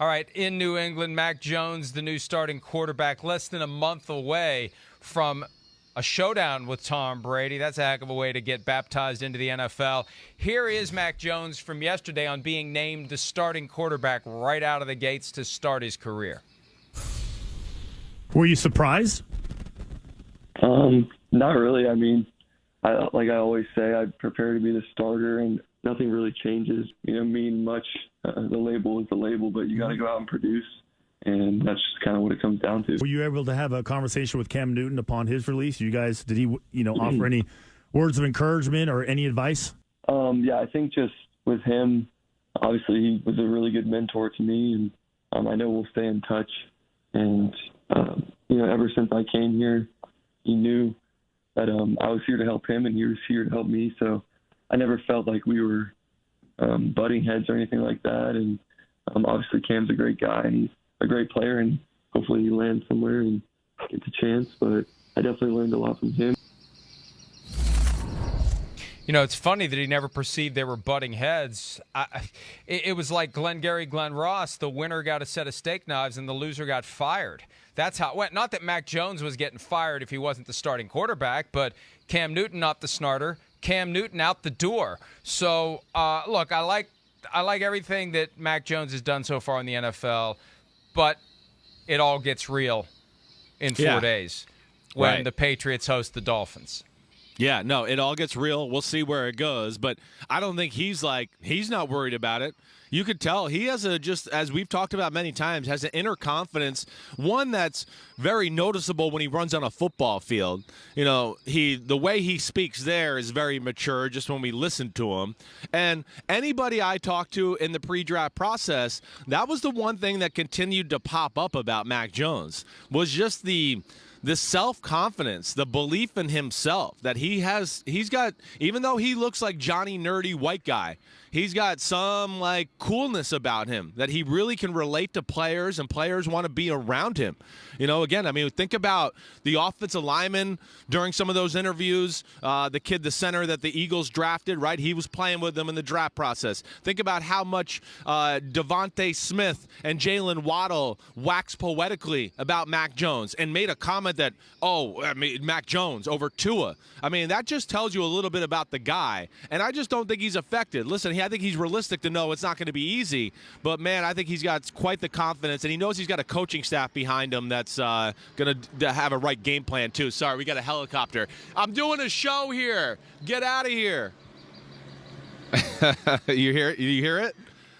All right, in New England, Mac Jones, the new starting quarterback, less than a month away from a showdown with Tom Brady. That's a heck of a way to get baptized into the NFL. Here is Mac Jones from yesterday on being named the starting quarterback right out of the gates to start his career. Were you surprised? Not really. I mean, like I always say, I prepare to be the starter, and nothing really changes. Mean much. The label is the label, but you got to go out and produce, and that's just kind of what it comes down to. Were you able to have a conversation with Cam Newton upon his release? Did he offer any words of encouragement or any advice? Yeah, I think just with him, obviously he was a really good mentor to me, and I know we'll stay in touch. And ever since I came here, he knew that I was here to help him, and he was here to help me. So I never felt like we were butting heads or anything like that. And obviously Cam's a great guy, and he's a great player, and hopefully he lands somewhere and gets a chance. But I definitely learned a lot from him. It's funny that he never perceived they were butting heads. It was like Glengarry Glen Ross. The winner got a set of steak knives and the loser got fired. That's how it went. Not that Mac Jones was getting fired if he wasn't the starting quarterback, but Cam Newton not the starter. Cam Newton out the door. So, look, I like everything that Mac Jones has done so far in the NFL, but it all gets real in 4 days when the Patriots host the Dolphins. Yeah, no, it all gets real. We'll see where it goes, but I don't think he's not worried about it. You could tell he has just as we've talked about many times, has an inner confidence, one that's very noticeable when he runs on a football field. The way he speaks there is very mature just when we listen to him. And anybody I talked to in the pre-draft process, that was the one thing that continued to pop up about Mac Jones, was just the self-confidence, the belief in himself that he's got, even though he looks like Johnny nerdy white guy, he's got some coolness about him that he really can relate to players, and players want to be around him. Again, think about the offensive lineman during some of those interviews, the center that the Eagles drafted, right? He was playing with them in the draft process. Think about how much Devontae Smith and Jalen Waddle waxed poetically about Mac Jones and made a comment that, Mac Jones over Tua. That just tells you a little bit about the guy, and I just don't think he's affected. Listen, I think he's realistic to know it's not going to be easy, but, man, I think he's got quite the confidence, and he knows he's got a coaching staff behind him that's going to have a right game plan, too. Sorry, we got a helicopter. I'm doing a show here. Get out of here. You hear it?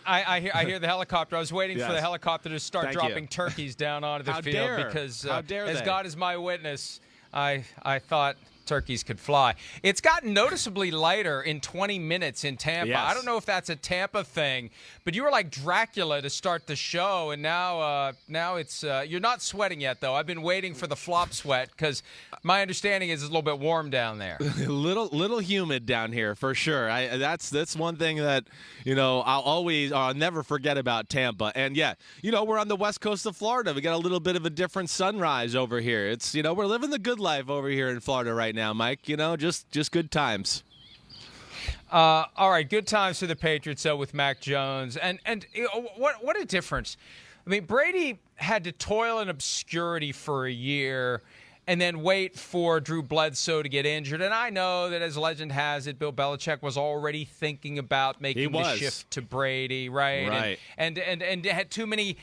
I hear the helicopter. I was waiting for the helicopter to start dropping turkeys down onto the field because, as God is my witness, I thought turkeys could fly. It's gotten noticeably lighter in 20 minutes in Tampa. Yes. I don't know if that's a Tampa thing, but you were like Dracula to start the show, and now it's you're not sweating yet, though. I've been waiting for the flop sweat because my understanding is it's a little bit warm down there. little humid down here for sure. That's one thing that I'll never forget about Tampa. And we're on the west coast of Florida. We got a little bit of a different sunrise over here. It's we're living the good life over here in Florida right now, Mike. Just good times. All right, good times for the Patriots, though, with Mac Jones. And what a difference. Brady had to toil in obscurity for a year and then wait for Drew Bledsoe to get injured. And I know that, as legend has it, Bill Belichick was already thinking about making the shift to Brady, right? Right. And had too many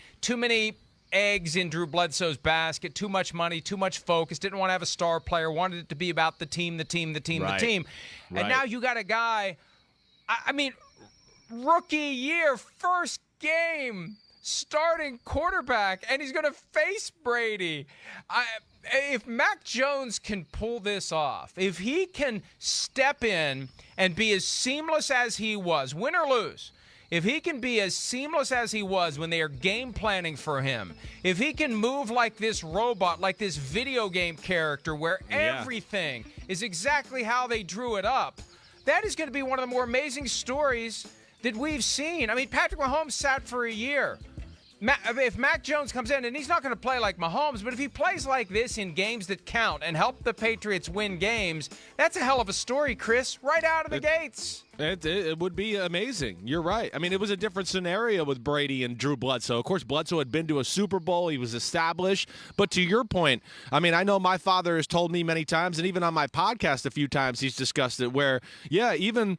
eggs in Drew Bledsoe's basket, too much money, too much focus, didn't want to have a star player, wanted it to be about the team. Right. And now you got a guy, rookie year, first game, starting quarterback, and he's going to face Brady. If Mac Jones can pull this off, if he can step in and be as seamless as he was, win or lose, if he can be as seamless as he was when they are game planning for him, if he can move like this robot, like this video game character where everything is exactly how they drew it up, that is going to be one of the more amazing stories that we've seen. Patrick Mahomes sat for a year. If Mac Jones comes in, and he's not going to play like Mahomes, but if he plays like this in games that count and help the Patriots win games, that's a hell of a story, Chris, right out of the gates. It would be amazing. You're right. I mean, it was a different scenario with Brady and Drew Bledsoe. Of course, Bledsoe had been to a Super Bowl. He was established. But to your point, I mean, I know my father has told me many times, and even on my podcast a few times he's discussed it, where, yeah, even,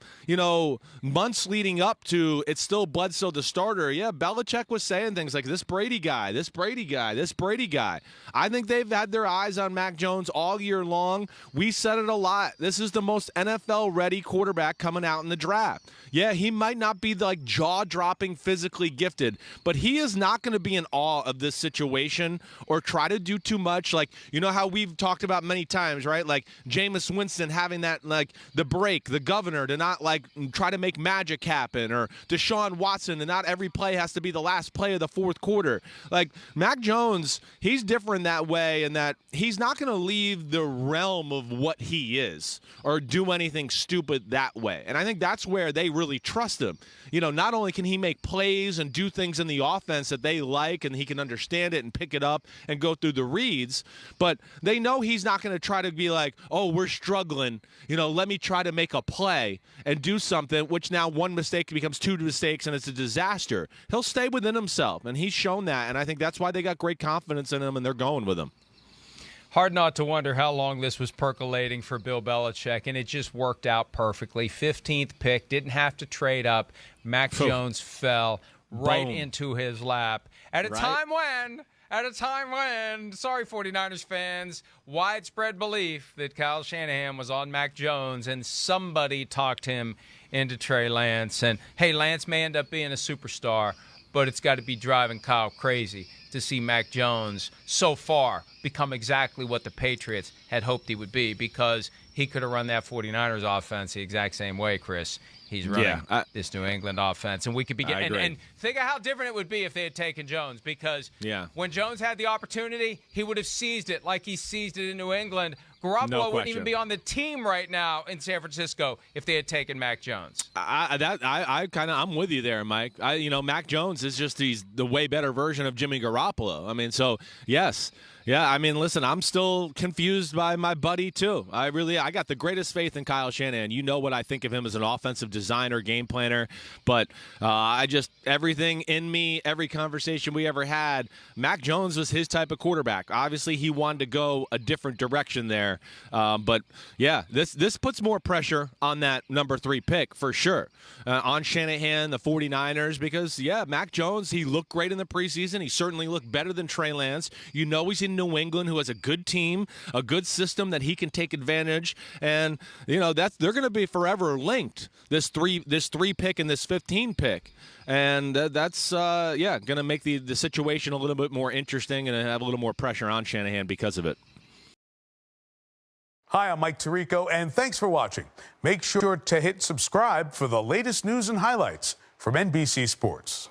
months leading up to it's still Bledsoe the starter. Yeah, Belichick was saying things like this Brady guy, this Brady guy, this Brady guy. I think they've had their eyes on Mac Jones all year long. We said it a lot. This is the most NFL-ready quarterback coming out in the draft. Yeah, he might not be like jaw-dropping physically gifted, but he is not going to be in awe of this situation or try to do too much. Like, you know how we've talked about many times, right? Like Jameis Winston having that, like the break, the governor to not like try to make magic happen, or Deshaun Watson and not every play has to be the last play of the fourth quarter. Like Mac Jones, he's different that way, in that he's not going to leave the realm of what he is or do anything stupid that way. And I think that's where they really trust him. Not only can he make plays and do things in the offense that they like, and he can understand it and pick it up and go through the reads, but they know he's not going to try to be like, oh, we're struggling, let me try to make a play and do something, which now one mistake becomes two mistakes and it's a disaster. He'll stay within himself, and he's shown that, and I think that's why they got great confidence in him and they're going with him. Hard not to wonder how long this was percolating for Bill Belichick, and it just worked out perfectly. 15th pick, didn't have to trade up. Mac Jones fell right into his lap at a time when, sorry 49ers fans, widespread belief that Kyle Shanahan was on Mac Jones, and somebody talked him into Trey Lance. And, hey, Lance may end up being a superstar, but it's got to be driving Kyle crazy to see Mac Jones so far become exactly what the Patriots had hoped he would be, because he could have run that 49ers offense the exact same way, Chris. He's running this New England offense. And we could be and think of how different it would be if they had taken Jones, because when Jones had the opportunity, he would have seized it like he seized it in New England. Garoppolo wouldn't even be on the team right now in San Francisco if they had taken Mac Jones. I'm with you there, Mike. Mac Jones is just he's the way better version of Jimmy Garoppolo. I mean, so yes. Yeah, I mean, listen, I'm still confused by my buddy, too. I got the greatest faith in Kyle Shanahan. You know what I think of him as an offensive designer, game planner. But everything in me, every conversation we ever had, Mac Jones was his type of quarterback. Obviously, he wanted to go a different direction there. But, yeah, this puts more pressure on that number 3 pick, for sure, on Shanahan, the 49ers, because, Mac Jones, he looked great in the preseason. He certainly looked better than Trey Lance. He's in New England, who has a good team, a good system that he can take advantage, and they're going to be forever linked. This three pick and this 15 pick, and that's going to make the situation a little bit more interesting and have a little more pressure on Shanahan because of it. Hi, I'm Mike Tirico, and thanks for watching. Make sure to hit subscribe for the latest news and highlights from NBC Sports.